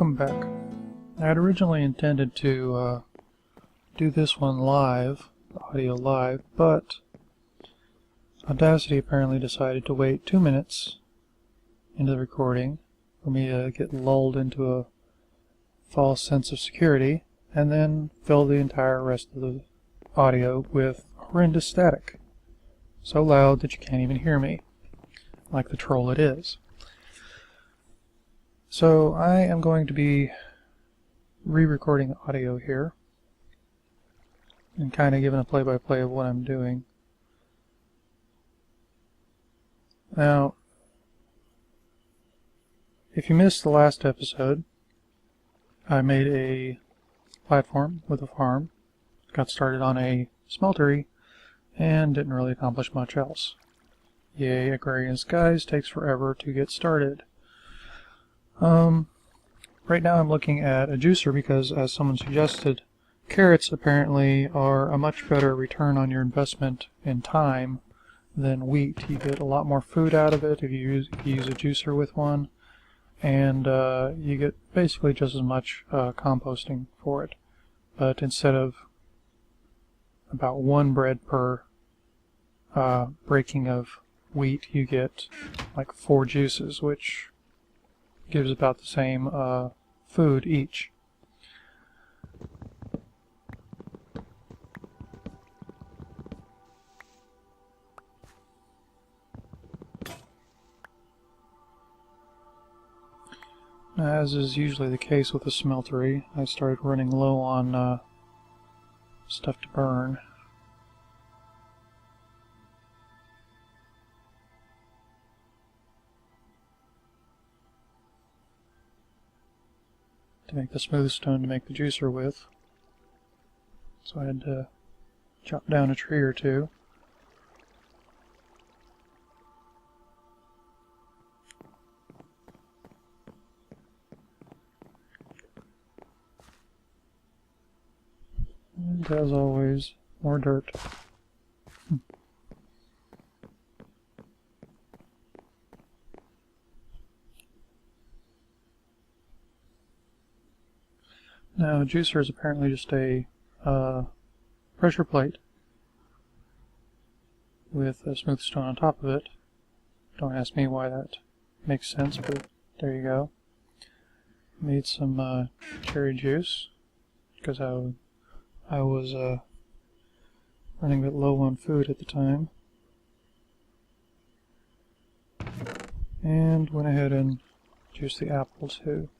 Welcome back. I had originally intended to do this one live, audio live, but Audacity apparently decided to wait 2 minutes into the recording for me to get lulled into a false sense of security and then fill the entire rest of the audio with horrendous static. So loud that you can't even hear me, like the troll it is. So I am going to be re-recording audio here and kind of giving a play-by-play of what I'm doing. Now, if you missed the last episode, I made a platform with a farm, got started on a smeltery, and didn't really accomplish much else. Yay, Agrarian Skies takes forever to get started. Right now I'm looking at a juicer because, as someone suggested, carrots apparently are a much better return on your investment in time than wheat. You get a lot more food out of it if you use a juicer with one, and you get basically just as much composting for it. But instead of about 1 bread per breaking of wheat, you get like 4 juices, which gives about the same food each. As is usually the case with a smeltery, I started running low on stuff to burn. To make the smooth stone to make the juicer with. So I had to chop down a tree or two. And as always, more dirt. Now, a juicer is apparently just a pressure plate with a smooth stone on top of it. Don't ask me why that makes sense, but there you go. Made some cherry juice because I was running a bit low on food at the time, and went ahead and juiced the apple too.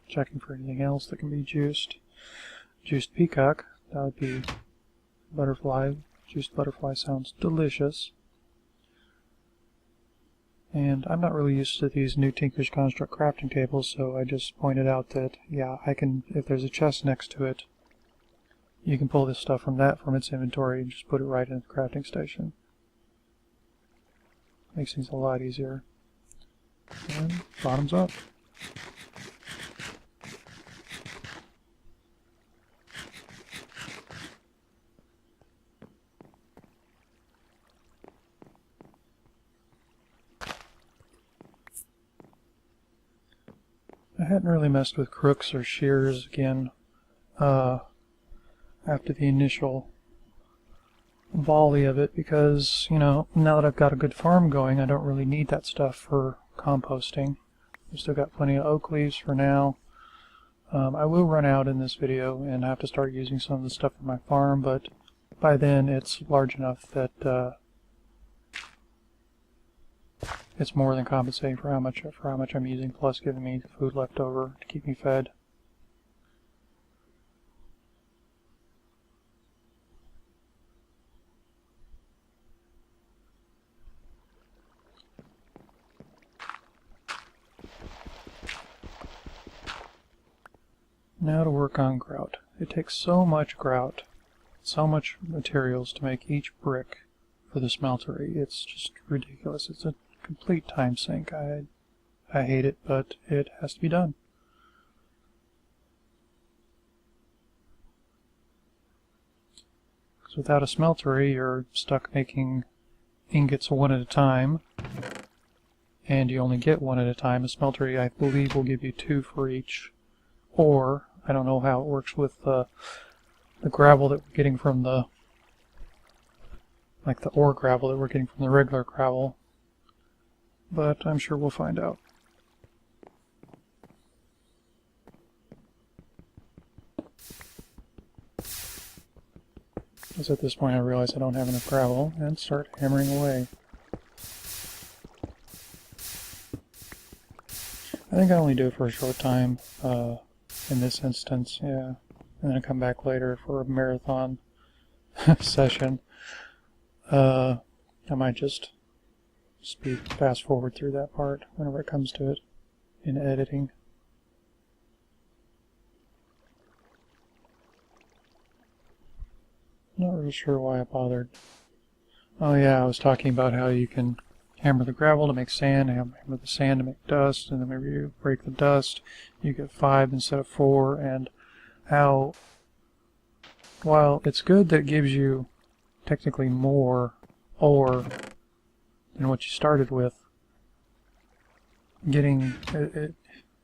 Checking for anything else that can be juiced. Juiced peacock, that would be butterfly. Juiced butterfly sounds delicious. And I'm not really used to these new Tinker's Construct crafting tables, so I just pointed out that, yeah, I can, if there's a chest next to it, you can pull this stuff from its inventory and just put it right in the crafting station. Makes things a lot easier. And bottoms up. I hadn't really messed with crooks or shears again after the initial volley of it because, you know, now that I've got a good farm going, I don't really need that stuff for composting. I've still got plenty of oak leaves for now. I will run out in this video and have to start using some of the stuff from my farm, but by then it's large enough that it's more than compensating for how much I'm using, plus giving me food left over to keep me fed. Now to work on grout. It takes so much grout, so much materials to make each brick for the smeltery. It's just ridiculous. It's a complete time sink. I hate it, but it has to be done. Because without a smeltery, you're stuck making ingots one at a time, and you only get one at a time. A smeltery, I believe, will give you 2 for each. Or, I don't know how it works with the gravel that we're getting from the, like the ore gravel that we're getting from the regular gravel, but I'm sure we'll find out. Because at this point I realize I don't have enough gravel, and start hammering away. I think I only do it for a short time in this instance, yeah. And then I come back later for a marathon session. I might just fast forward through that part whenever it comes to it in editing. Not really sure why I bothered. Oh yeah, I was talking about how you can hammer the gravel to make sand, hammer the sand to make dust, and then maybe you break the dust, you get 5 instead of 4, and how, while it's good that it gives you technically more ore than what you started with, getting, it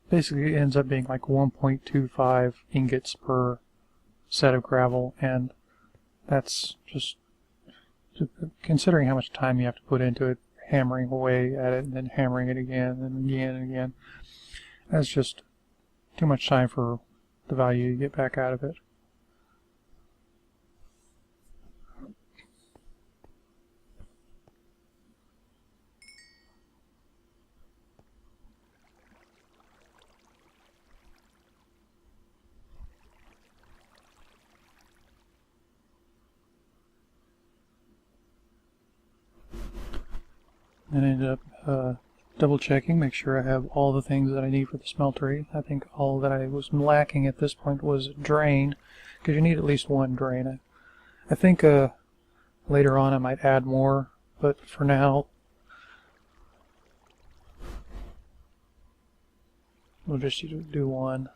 basically ends up being like 1.25 ingots per set of gravel, and that's just, considering how much time you have to put into it, hammering away at it, and then hammering it again, and again, and again. That's just too much time for the value you get back out of it. And I ended up double checking, make sure I have all the things that I need for the smeltery. I think all that I was lacking at this point was a drain, because you need at least one drain. I think later on I might add more, but for now we'll just do one.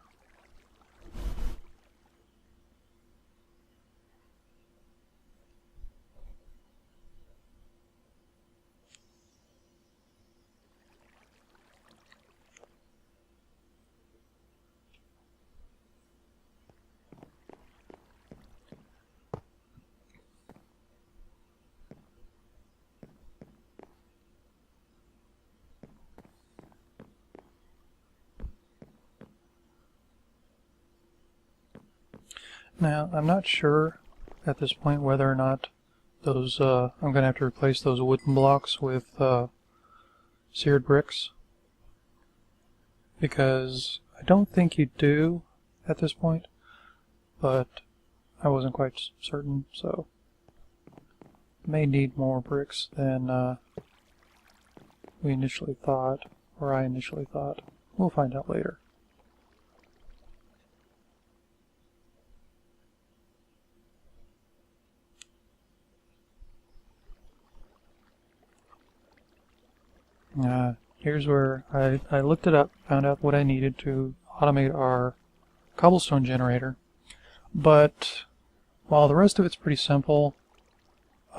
Now, I'm not sure at this point whether or not those, I'm going to have to replace those wooden blocks with seared bricks, because I don't think you do at this point, but I wasn't quite certain, so may need more bricks than we initially thought, or I initially thought. We'll find out later. Here's where I looked it up, found out what I needed to automate our cobblestone generator, but while the rest of it's pretty simple,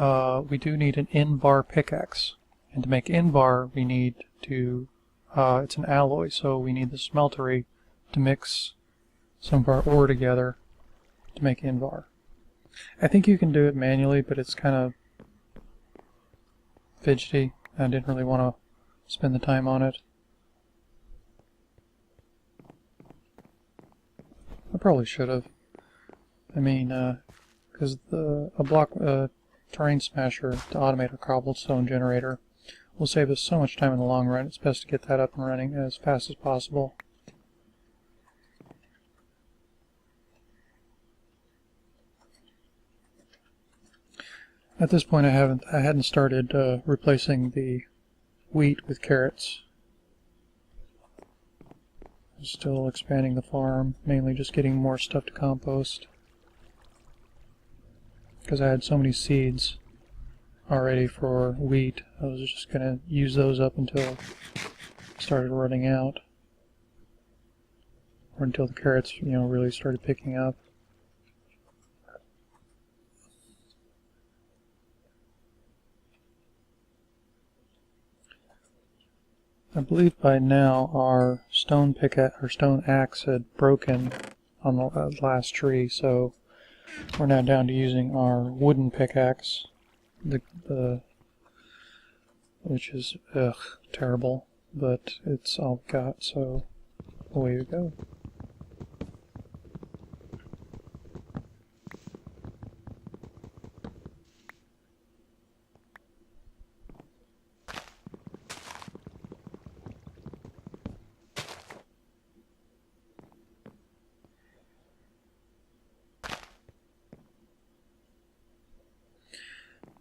we do need an in-bar pickaxe, and to make in-bar we need to, it's an alloy, so we need the smeltery to mix some of our ore together to make in-bar. I think you can do it manually, but it's kind of fidgety. I didn't really want to spend the time on it. I probably should have. I mean, because a block terrain smasher to automate our cobblestone generator will save us so much time in the long run. It's best to get that up and running as fast as possible. At this point, I hadn't started replacing the wheat with carrots. I'm still expanding the farm, mainly just getting more stuff to compost, because I had so many seeds already for wheat. I was just going to use those up until it started running out, or until the carrots, really started picking up. I believe by now our stone axe had broken on the last tree, so we're now down to using our wooden pickaxe, which is terrible, but it's all we got, so away we go.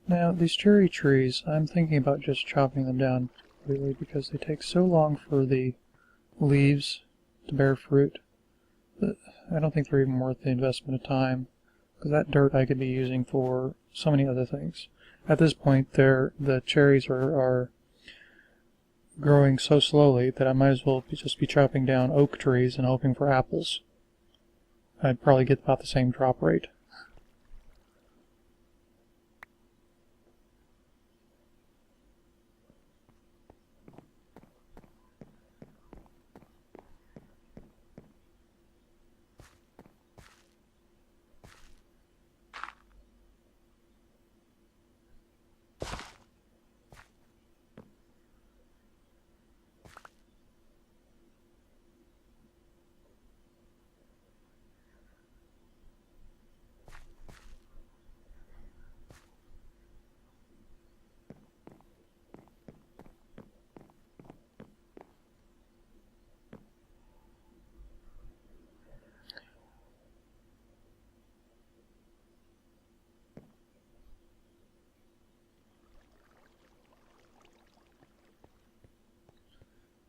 Now, these cherry trees, I'm thinking about just chopping them down completely because they take so long for the leaves to bear fruit that I don't think they're even worth the investment of time, because that dirt I could be using for so many other things. At this point, the cherries are growing so slowly that I might as well just be chopping down oak trees and hoping for apples. I'd probably get about the same drop rate.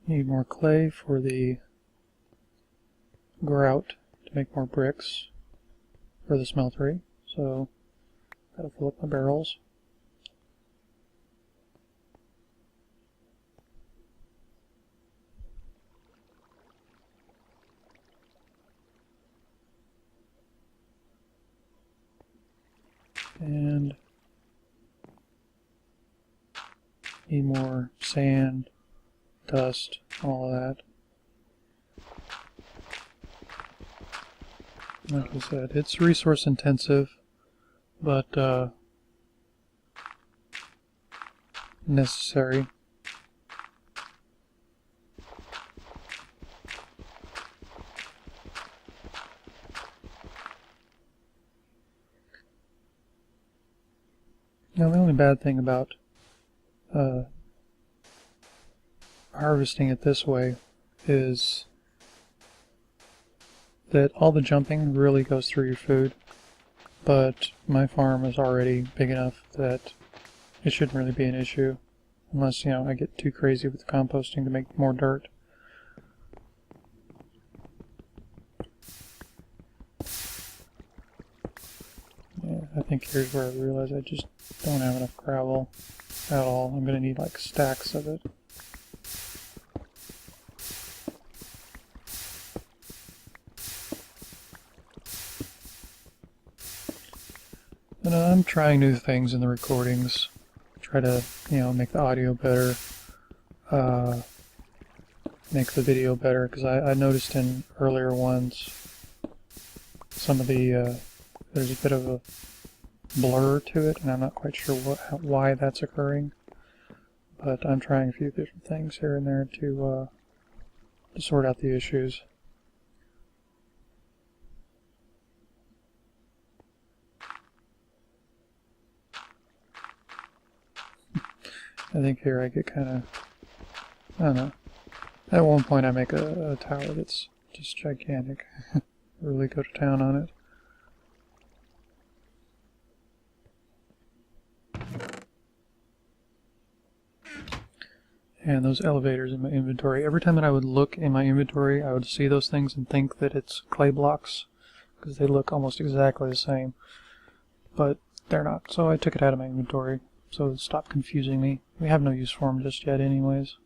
Need more clay for the grout to make more bricks for the smeltery, so gotta fill up my barrels. And need more sand, dust, all of that. Like I said, it's resource intensive, but necessary. Now, the only bad thing about harvesting it this way is that all the jumping really goes through your food, but my farm is already big enough that it shouldn't really be an issue, unless, you know, I get too crazy with the composting to make more dirt. Yeah, I think here's where I realize I just don't have enough gravel at all. I'm going to need like stacks of it. And I'm trying new things in the recordings. Try to, you know, make the audio better, make the video better, because I noticed in earlier ones some of the, there's a bit of a blur to it, and I'm not quite sure why that's occurring. But I'm trying a few different things here and there to sort out the issues. I think here I get kind of, I don't know. At one point I make a tower that's just gigantic. Really go to town on it. And those elevators in my inventory, every time that I would look in my inventory, I would see those things and think that it's clay blocks, because they look almost exactly the same. But they're not, so I took it out of my inventory, so it stopped confusing me. We have no use for them just yet anyways.